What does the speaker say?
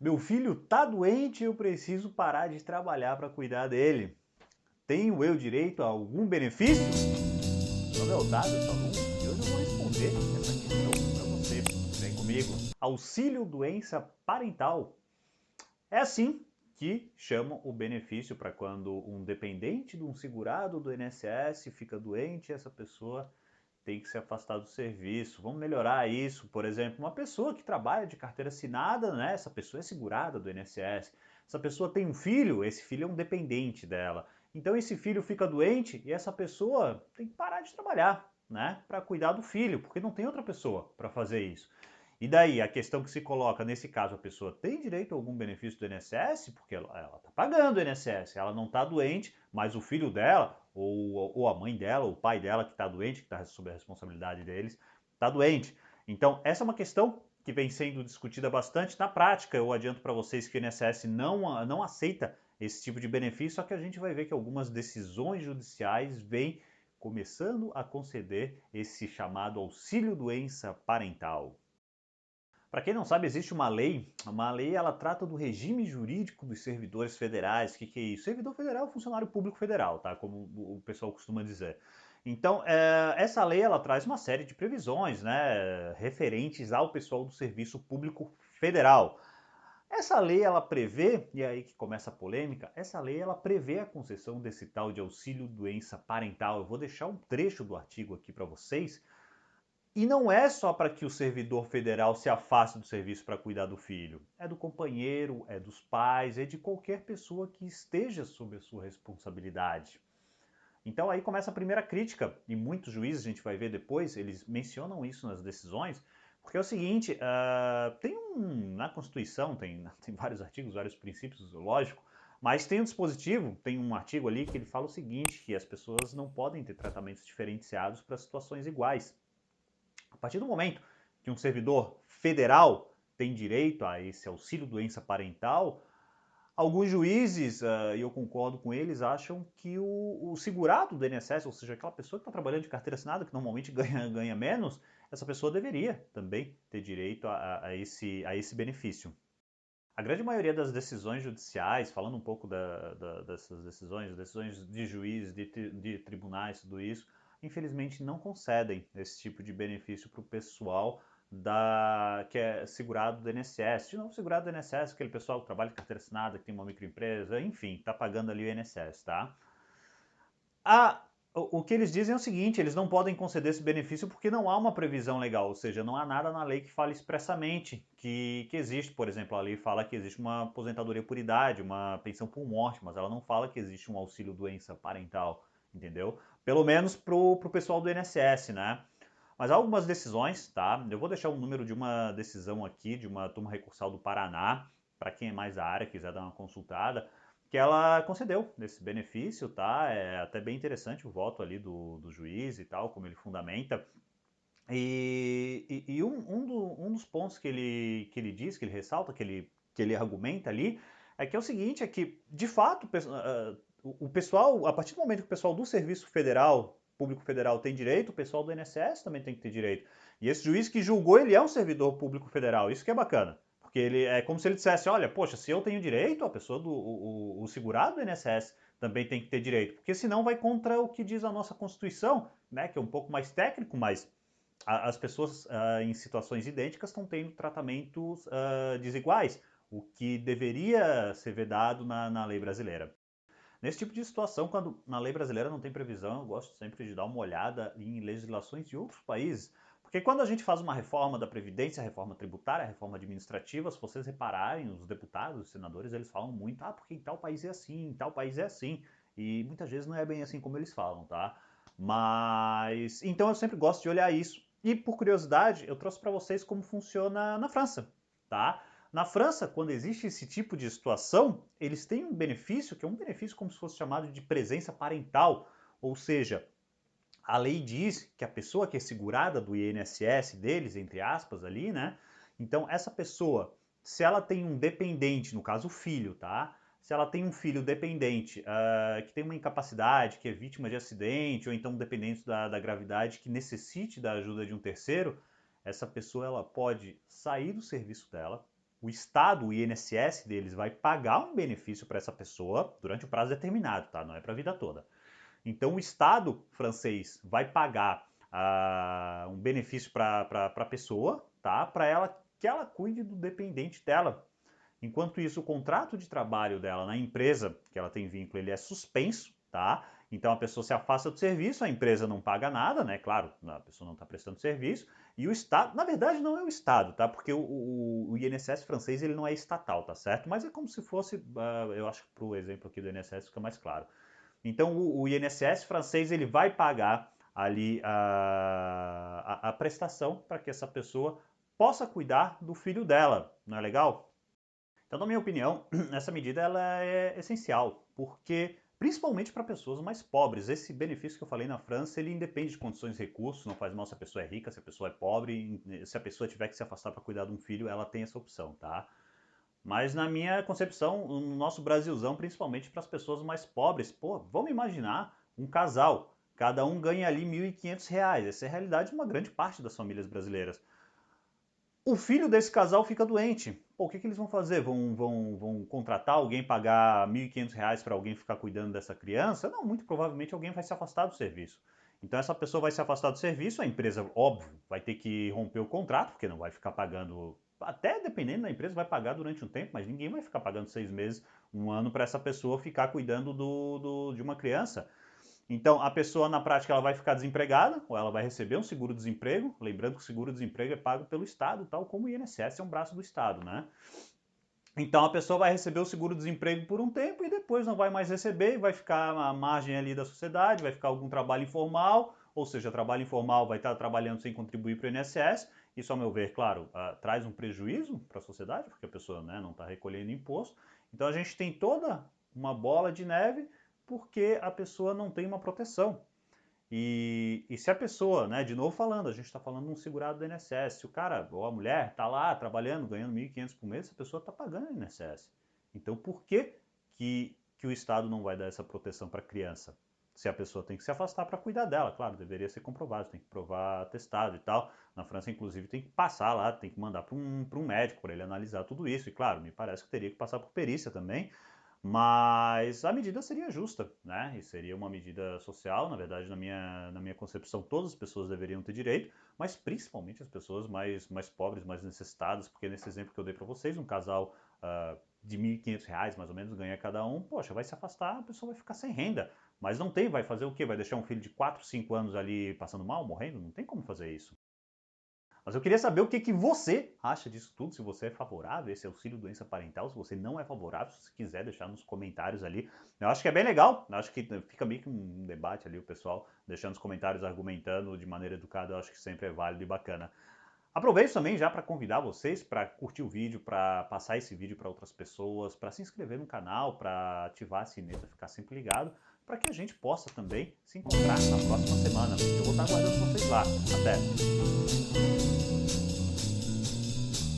Meu filho tá doente e eu preciso parar de trabalhar para cuidar dele. Tenho eu direito a algum benefício? Meu nome é Otávio, eu sou aluno, e hoje eu vou responder essa questão para você. Vem comigo. Auxílio doença parental. É assim que chamam o benefício para quando um dependente de um segurado do INSS fica doente e essa pessoa tem que se afastar do serviço. Vamos melhorar isso. Por exemplo, uma pessoa que trabalha de carteira assinada, né? Essa pessoa é segurada do INSS. Essa pessoa tem um filho, esse filho é um dependente dela. Então esse filho fica doente e essa pessoa tem que parar de trabalhar, né? Para cuidar do filho, porque não tem outra pessoa para fazer isso. E daí, a questão que se coloca, nesse caso, a pessoa tem direito a algum benefício do INSS, porque ela está pagando o INSS, ela não está doente, mas o filho dela, ou a mãe dela, ou o pai dela que está doente, que está sob a responsabilidade deles, está doente. Então, essa é uma questão que vem sendo discutida bastante. Na prática, eu adianto para vocês que o INSS não aceita esse tipo de benefício, só que a gente vai ver que algumas decisões judiciais vêm começando a conceder esse chamado auxílio doença parental. Para quem não sabe, existe uma lei. Uma lei ela trata do regime jurídico dos servidores federais. O que é isso? Servidor federal é funcionário público federal, tá? Como o pessoal costuma dizer. Então, essa lei ela traz uma série de previsões, né, referentes ao pessoal do serviço público federal. Essa lei ela prevê, e é aí que começa a polêmica, essa lei ela prevê a concessão desse tal de auxílio doença parental. Eu vou deixar um trecho do artigo aqui para vocês, e não é só para que o servidor federal se afaste do serviço para cuidar do filho. É do companheiro, é dos pais, é de qualquer pessoa que esteja sob a sua responsabilidade. Então aí começa a primeira crítica, e muitos juízes, a gente vai ver depois, eles mencionam isso nas decisões, porque é o seguinte, na Constituição, tem vários artigos, vários princípios, lógico, mas tem um dispositivo, tem um artigo ali que ele fala o seguinte, que as pessoas não podem ter tratamentos diferenciados para situações iguais. A partir do momento que um servidor federal tem direito a esse auxílio doença parental, alguns juízes, e eu concordo com eles, acham que o segurado do INSS, ou seja, aquela pessoa que está trabalhando de carteira assinada, que normalmente ganha menos, essa pessoa deveria também ter direito a esse benefício. A grande maioria das decisões judiciais, falando um pouco dessas decisões de juízes, de tribunais, tudo isso, infelizmente não concedem esse tipo de benefício para o pessoal que é segurado do INSS. De novo, segurado do INSS, aquele pessoal que trabalha de carteira assinada, que tem uma microempresa, enfim, está pagando ali o INSS, tá? A, o que eles dizem é o seguinte: eles não podem conceder esse benefício porque não há uma previsão legal, ou seja, não há nada na lei que fale expressamente que existe. Por exemplo, a lei fala que existe uma aposentadoria por idade, uma pensão por morte, mas ela não fala que existe um auxílio doença parental, entendeu? Pelo menos pro pessoal do INSS, né? Mas há algumas decisões, tá? Eu vou deixar o número de uma decisão aqui, de uma turma recursal do Paraná, para quem é mais da área, quiser dar uma consultada, que ela concedeu esse benefício, tá? É até bem interessante o voto ali do juiz e tal, como ele fundamenta. E um dos pontos que ele diz, que ele ressalta, que ele argumenta ali, é que é o seguinte, é que, de fato, o pessoal, a partir do momento que o pessoal do Serviço Federal, Público Federal tem direito, o pessoal do INSS também tem que ter direito. E esse juiz que julgou, ele é um servidor público federal, isso que é bacana. Porque ele é como se ele dissesse, olha, poxa, se eu tenho direito, a pessoa o segurado do INSS também tem que ter direito. Porque senão vai contra o que diz a nossa Constituição, né, que é um pouco mais técnico, mas as pessoas em situações idênticas estão tendo tratamentos desiguais, o que deveria ser vedado na lei brasileira. Nesse tipo de situação, quando na lei brasileira não tem previsão, eu gosto sempre de dar uma olhada em legislações de outros países, porque quando a gente faz uma reforma da Previdência, reforma tributária, reforma administrativa, se vocês repararem, os deputados, os senadores, eles falam muito, porque em tal país é assim, em tal país é assim, e muitas vezes não é bem assim como eles falam, tá? Mas, então eu sempre gosto de olhar isso. E por curiosidade, eu trouxe para vocês como funciona na França, tá? Na França, quando existe esse tipo de situação, eles têm um benefício, que é um benefício como se fosse chamado de presença parental, ou seja, a lei diz que a pessoa que é segurada do INSS deles, entre aspas, ali, né? Então, essa pessoa, se ela tem um dependente, no caso o filho, tá? Se ela tem um filho dependente que tem uma incapacidade, que é vítima de acidente, ou então dependente da gravidade, que necessite da ajuda de um terceiro, essa pessoa ela pode sair do serviço dela, o Estado, o INSS deles, vai pagar um benefício para essa pessoa durante um prazo determinado, tá? Não é para a vida toda. Então, o Estado francês vai pagar um benefício para a pessoa, tá? Para ela que ela cuide do dependente dela. Enquanto isso, o contrato de trabalho dela na empresa, que ela tem vínculo, ele é suspenso, tá? Então a pessoa se afasta do serviço, a empresa não paga nada, né? Claro, a pessoa não está prestando serviço, e o Estado, na verdade não é o Estado, tá? Porque o INSS francês ele não é estatal, tá certo? Mas é como se fosse, eu acho que para o exemplo aqui do INSS fica mais claro. Então o INSS francês ele vai pagar ali a prestação para que essa pessoa possa cuidar do filho dela, não é legal? Então, na minha opinião, essa medida ela é essencial, porque principalmente para pessoas mais pobres, esse benefício que eu falei na França, ele independe de condições de recursos, não faz mal se a pessoa é rica, se a pessoa é pobre, se a pessoa tiver que se afastar para cuidar de um filho, ela tem essa opção, tá? Mas na minha concepção, no nosso Brasilzão, principalmente para as pessoas mais pobres, pô, vamos imaginar um casal, cada um ganha ali R$ 1.500, essa é a realidade de uma grande parte das famílias brasileiras. O filho desse casal fica doente. Pô, o que eles vão fazer? Vão contratar alguém, pagar R$ 1.500 para alguém ficar cuidando dessa criança? Não, muito provavelmente alguém vai se afastar do serviço. Então essa pessoa vai se afastar do serviço, a empresa, óbvio, vai ter que romper o contrato, porque não vai ficar pagando, até dependendo da empresa, vai pagar durante um tempo, mas ninguém vai ficar pagando 6 meses, um ano para essa pessoa ficar cuidando de uma criança. Então, a pessoa, na prática, ela vai ficar desempregada, ou ela vai receber um seguro-desemprego, lembrando que o seguro-desemprego é pago pelo Estado, tal como o INSS é um braço do Estado, né? Então, a pessoa vai receber o seguro-desemprego por um tempo e depois não vai mais receber, vai ficar à margem ali da sociedade, vai ficar algum trabalho informal, ou seja, trabalho informal vai estar trabalhando sem contribuir para o INSS. Isso, ao meu ver, claro, traz um prejuízo para a sociedade, porque a pessoa, né, não está recolhendo imposto. Então, a gente tem toda uma bola de neve porque a pessoa não tem uma proteção. E se a pessoa, né, de novo falando, a gente está falando de um segurado do INSS, se o cara ou a mulher está lá trabalhando, ganhando 1.500 por mês, a pessoa está pagando o INSS. Então por que o Estado não vai dar essa proteção para a criança? Se a pessoa tem que se afastar para cuidar dela, claro, deveria ser comprovado, tem que provar atestado e tal. Na França, inclusive, tem que passar lá, tem que mandar para um médico para ele analisar tudo isso. E claro, me parece que teria que passar por perícia também. Mas a medida seria justa, né? E seria uma medida social, na verdade, na minha concepção, todas as pessoas deveriam ter direito, mas principalmente as pessoas mais pobres, mais necessitadas, porque nesse exemplo que eu dei para vocês, um casal de R$ 1.500 mais ou menos ganha cada um, poxa, vai se afastar, a pessoa vai ficar sem renda. Mas não tem, vai fazer o quê? Vai deixar um filho de 4, 5 anos ali passando mal, morrendo? Não tem como fazer isso. Mas eu queria saber o que você acha disso tudo, se você é favorável a esse auxílio doença parental, se você não é favorável, se você quiser deixar nos comentários ali. Eu acho que é bem legal, eu acho que fica meio que um debate ali, o pessoal deixando os comentários argumentando de maneira educada, eu acho que sempre é válido e bacana. Aproveito também já para convidar vocês para curtir o vídeo, para passar esse vídeo para outras pessoas, para se inscrever no canal, para ativar a sininho para ficar sempre ligado, para que a gente possa também se encontrar na próxima semana. Eu vou estar aguardando vocês lá. Até!